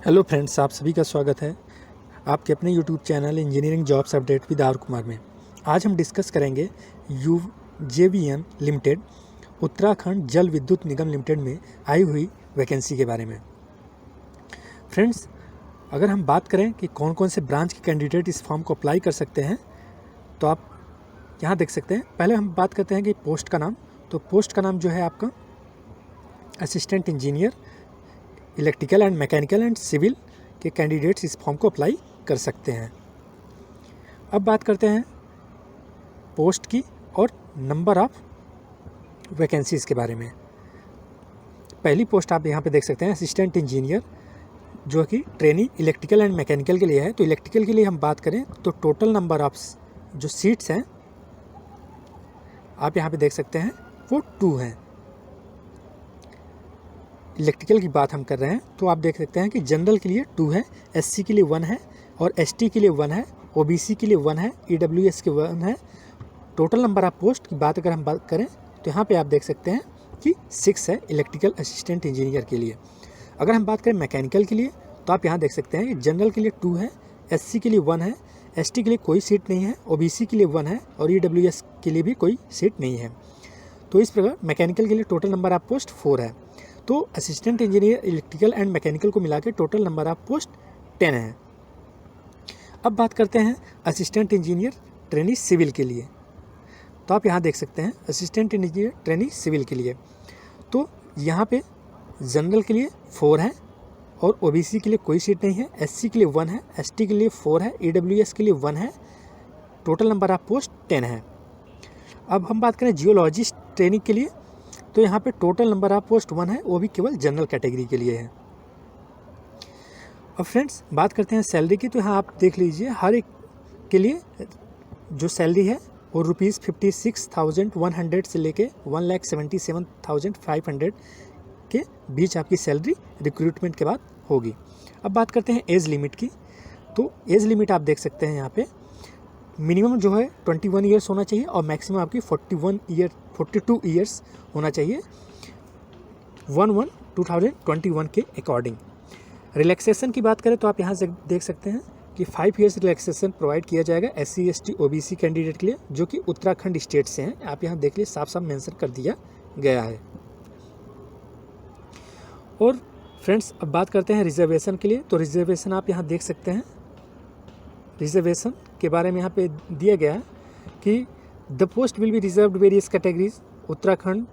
Hello friends, आप सभी का स्वागत है आपके अपने YouTube channel engineering jobs update with R Kumar में। आज हम डिस्कस करेंगे UJVN लिमिटेड उत्तराखंड जल विद्युत निगम लिमिटेड में आई हुई वैकेंसी के बारे में। फ्रेंड्स, अगर हम बात करें कि कौन कौन से ब्रांच के कैंडिडेट इस फॉर्म को अप्लाई कर सकते हैं, तो आप यहाँ देख सकते हैं। पहले हम बात करते हैं कि पोस्ट का नाम। तो पोस्ट का नाम जो है आपका assistant engineer electrical and mechanical and civil के कैंडिडेट्स इस फॉर्म को अप्लाई कर सकते हैं। अब बात करते हैं पोस्ट की और नंबर ऑफ वैकेंसीज़ के बारे में। पहली पोस्ट आप यहाँ पे देख सकते हैं असिस्टेंट इंजीनियर, जो कि ट्रेनी इलेक्ट्रिकल एंड मैकेनिकल के लिए है। तो इलेक्ट्रिकल के लिए हम बात करें तो टोटल नंबर ऑफ जो सीट्स हैं आप यहाँ पे देख सकते हैं वो 2 हैं। इलेक्ट्रिकल की बात हम कर रहे हैं तो आप देख सकते हैं कि जनरल के लिए 2 है, SC के लिए 1 है और ST के लिए 1 है, OBC के लिए 1 है, EWS के 1 है। टोटल नंबर ऑफ पोस्ट की बात अगर हम बात करें तो यहाँ पे आप देख सकते हैं कि 6 है इलेक्ट्रिकल असिस्टेंट इंजीनियर के लिए। अगर हम बात करें मैकेनिकल के लिए तो आप यहाँ देख सकते हैं कि जनरल के लिए 2 है, SC के लिए 1 है, ST के लिए कोई सीट नहीं है, OBC के लिए 1 है और EWS के लिए भी कोई सीट नहीं है। तो इस प्रकार मैकेनिकल के लिए टोटल नंबर ऑफ पोस्ट 4 है। तो assistant engineer electrical and mechanical को मिला के टोटल नंबर ऑफ पोस्ट 10 है। अब बात करते हैं असिस्टेंट इंजीनियर ट्रेनी सिविल के लिए। तो आप यहाँ देख सकते हैं असिस्टेंट इंजीनियर ट्रेनी सिविल के लिए। तो यहाँ पे जनरल के लिए 4 है और OBC के लिए कोई सीट नहीं है, SC के लिए 1 है, ST के लिए 4 है, EWS के लिए 1 है। टोटल नंबर ऑफ पोस्ट 10 है। अब हम बात करें जियोलॉजिस्ट ट्रेनिंग के लिए तो यहाँ पे टोटल नंबर ऑफ पोस्ट 1 है, वो भी केवल जनरल कैटेगरी के लिए है। अब फ्रेंड्स बात करते हैं सैलरी की। तो यहाँ आप देख लीजिए हर एक के लिए जो सैलरी है वो ₹56,100 से लेके 1,77,500 के बीच आपकी सैलरी रिक्रूटमेंट के बाद होगी। अब बात करते हैं एज लिमिट की। तो एज लिमिट आप देख सकते हैं यहाँ पे मिनिमम जो है 21 ईयर्स होना चाहिए और मैक्सिमम आपकी 42 ईयर्स होना चाहिए 1/1/2021 के अकॉर्डिंग। रिलैक्सेशन की बात करें तो आप यहाँ से देख सकते हैं कि 5 ईयर्स रिलैक्सेशन प्रोवाइड किया जाएगा SC ST OBC कैंडिडेट के लिए, जो कि उत्तराखंड स्टेट से हैं। आप यहाँ देख लीजिए साफ साफ मेंशन कर दिया गया है। और फ्रेंड्स अब बात करते हैं रिजर्वेशन के लिए। तो रिजर्वेशन आप यहाँ देख सकते हैं, रिजर्वेशन के बारे में यहाँ पे दिया गया है कि the post will be reserved various categories Uttarakhand.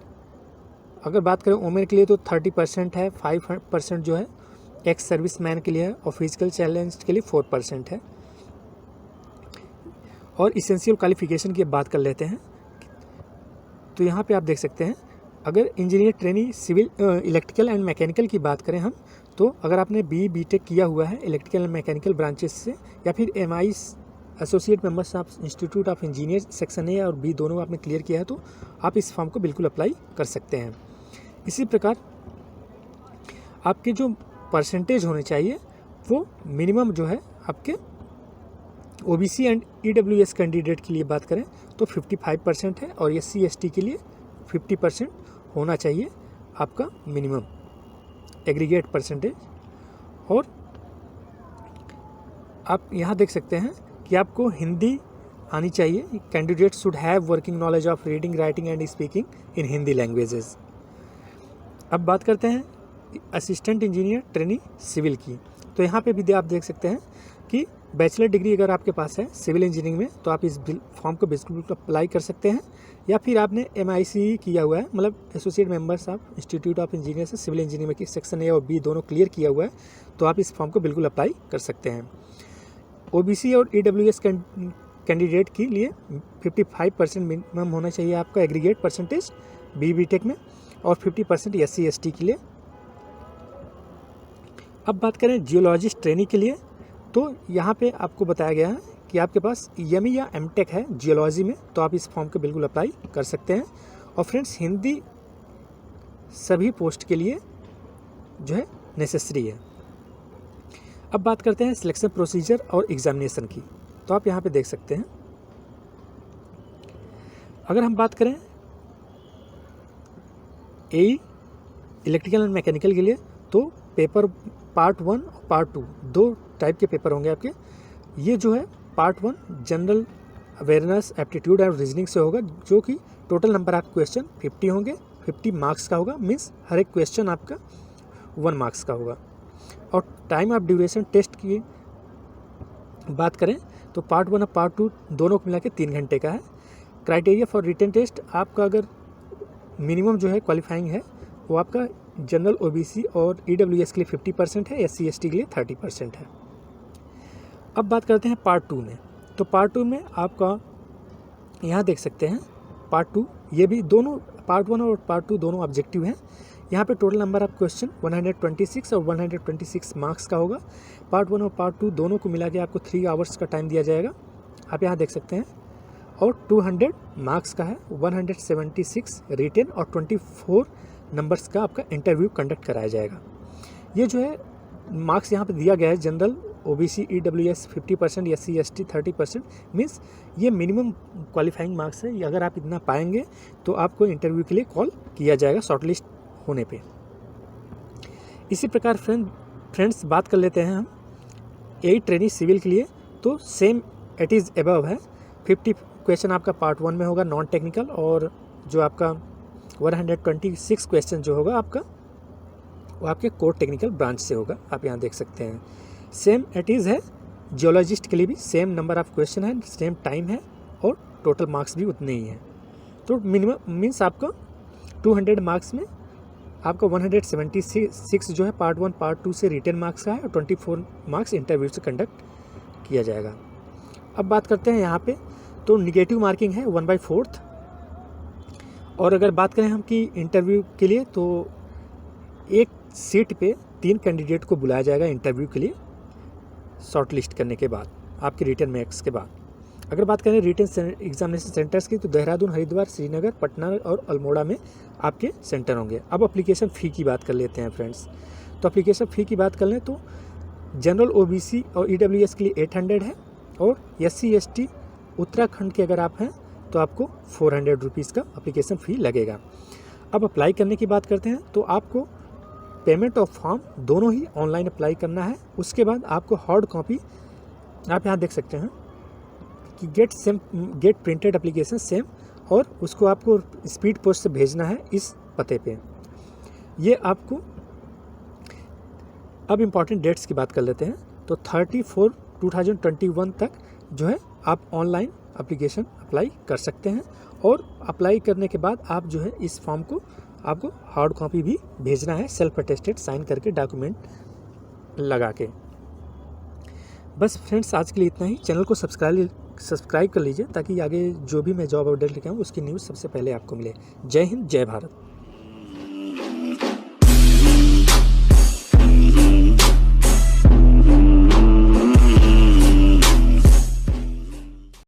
अगर बात करें वोमेन के लिए तो 30% है, 5% जो है एक्स सर्विस मैन के लिए है और फिजिकल चैलेंज के लिए 4% है। और इसेंशियल क्वालिफिकेशन की बात कर लेते हैं तो यहाँ पे आप देख सकते हैं अगर engineer trainee civil electrical and mechanical की बात करें हम तो अगर आपने BTech किया हुआ है इलेक्ट्रिकल एंड मैकेनिकल ब्रांचेस से या फिर MI associate members of institute of engineer section A और B दोनों आपने क्लियर किया है तो आप इस फॉर्म को बिल्कुल अप्लाई कर सकते हैं। इसी प्रकार आपके जो परसेंटेज होने चाहिए वो मिनिमम जो है आपके OBC एंड EWS कैंडिडेट के लिए बात करें तो 55% है और SC ST के लिए 50% होना चाहिए आपका मिनिमम एग्रीगेट परसेंटेज। और आप यहाँ देख सकते हैं कि आपको हिंदी आनी चाहिए। Candidate should have working knowledge of reading writing and speaking in Hindi languages. अब बात करते हैं असिस्टेंट इंजीनियर ट्रेनी सिविल की। तो यहाँ पे भी आप देख सकते हैं कि बैचलर डिग्री अगर आपके पास है सिविल इंजीनियरिंग में तो आप इस फॉर्म को बिल्कुल अप्लाई कर सकते हैं, या फिर आपने MIC किया हुआ है मतलब associate members of institute of engineer से सिविल इंजीनियरिंग में सेक्शन A और B दोनों क्लियर किया हुआ है तो आप इस फॉर्म को बिल्कुल अप्लाई कर सकते हैं। OBC और EWS कैंडिडेट के लिए 55% मिनिमम होना चाहिए आपका एग्रीगेट परसेंटेज BTech में और 50% SC ST के लिए। अब बात करें जियोलॉजिस्ट ट्रेनी के लिए तो यहाँ पे आपको बताया गया है कि आपके पास ME या MTech है जियोलॉजी में तो आप इस फॉर्म को बिल्कुल अप्लाई कर सकते हैं। और फ्रेंड्स हिंदी सभी पोस्ट के लिए जो है नेसेसरी है। अब बात करते हैं सिलेक्शन प्रोसीजर और एग्जामिनेशन की। तो आप यहाँ पे देख सकते हैं अगर हम बात करें AE इलेक्ट्रिकल एंड मैकेनिकल के लिए तो पेपर पार्ट 1 और पार्ट 2 दो टाइप के पेपर होंगे आपके। ये जो है पार्ट 1 जनरल अवेयरनेस, एप्टीट्यूड और रीजनिंग से होगा, जो कि टोटल नंबर ऑफ क्वेश्चन 50 होंगे, 50 मार्क्स का होगा, मीन्स हर एक क्वेश्चन आपका 1 मार्क्स का होगा। और टाइम ऑफ ड्यूरेशन टेस्ट की बात करें तो पार्ट 1 और पार्ट 2 दोनों को मिला के 3 घंटे का है। क्राइटेरिया फॉर रिटन टेस्ट, आपका अगर मिनिमम जो है क्वालिफाइंग है वो आपका जनरल, ओबीसी और ईडब्ल्यूएस के लिए 50% है, एससी एसटी के लिए 30% है। अब बात करते हैं पार्ट 2 में। तो पार्ट 2 में आपका यहाँ देख सकते हैं पार्ट 2, ये भी दोनों पार्ट 1 और पार्ट 2 दोनों ऑब्जेक्टिव हैं। यहाँ पे टोटल नंबर ऑफ क्वेश्चन 126 और 126 मार्क्स का होगा। पार्ट 1 और पार्ट 2 दोनों को मिला के आपको 3 आवर्स का टाइम दिया जाएगा, आप यहाँ देख सकते हैं। और 200 मार्क्स का है, 176 रिटन और 24 नंबर्स का आपका इंटरव्यू कंडक्ट कराया जाएगा। ये जो है मार्क्स यहाँ पे दिया गया है, general, OBC, EWS 50%, SC ST 30%, means ये मिनिमम क्वालिफाइंग मार्क्स है। ये अगर आप इतना पाएंगे तो आपको इंटरव्यू के लिए कॉल किया जाएगा शॉर्टलिस्ट होने पे। इसी प्रकार फ्रेंड्स बात कर लेते हैं हम 8 ट्रेनिंग सिविल के लिए। तो सेम इट इज़ अबव है, 50 क्वेश्चन आपका पार्ट 1 में होगा नॉन टेक्निकल, और जो आपका 126 क्वेश्चन जो होगा आपका वो आपके कोर टेक्निकल ब्रांच से होगा, आप यहाँ देख सकते हैं। सेम इट इज़ है जियोलॉजिस्ट के लिए भी, सेम नंबर ऑफ क्वेश्चन है, सेम टाइम है और टोटल मार्क्स भी उतने ही हैं। तो मिनिमम मीन्स आपका 200 मार्क्स में आपका 176 जो है पार्ट 1 पार्ट 2 से रिटन मार्क्स का है, और 24 मार्क्स इंटरव्यू से कंडक्ट किया जाएगा। अब बात करते हैं यहाँ पे, तो निगेटिव मार्किंग है 1/4। और अगर बात करें हम कि इंटरव्यू के लिए, तो एक सीट पे 3 कैंडिडेट को बुलाया जाएगा इंटरव्यू के लिए शॉर्ट लिस्ट करने के बाद, आपके रिटन मार्क्स के बाद। अगर बात करें रिटन एग्जामिनेशन सेंटर्स की, तो देहरादून, हरिद्वार, श्रीनगर, पटना और अल्मोड़ा में आपके सेंटर होंगे। अब एप्लीकेशन फ़ी की बात कर लेते हैं फ्रेंड्स। तो एप्लीकेशन फ़ी की बात कर लें तो जनरल, ओबीसी और ईडब्ल्यूएस के लिए 800 है, और एससी एसटी उत्तराखंड के अगर आप हैं तो आपको 400 रुपीज़ का एप्लीकेशन फ़ी लगेगा। अब अप्लाई करने की बात करते हैं, तो आपको पेमेंट ऑफ फॉर्म दोनों ही ऑनलाइन अप्लाई करना है। उसके बाद आपको हार्ड कॉपी आप यहाँ देख सकते हैं कि गेट प्रिंटेड एप्लीकेशन सेम, और उसको आपको स्पीड पोस्ट से भेजना है इस पते पे। ये आपको, अब इम्पॉर्टेंट डेट्स की बात कर लेते हैं, तो 30/4/2021 तक जो है आप ऑनलाइन एप्लीकेशन अप्लाई कर सकते हैं। और अप्लाई करने के बाद आप जो है इस फॉर्म को आपको हार्ड कॉपी भी भेजना है, सेल्फ अटेस्टेड साइन करके डॉक्यूमेंट लगा के। बस फ्रेंड्स आज के लिए इतना ही। चैनल को सब्सक्राइब कर लीजिए ताकि आगे जो भी मैं जॉब अपडेट लेके आऊँ उसकी न्यूज़ सबसे पहले आपको मिले। जय हिंद, जय भारत।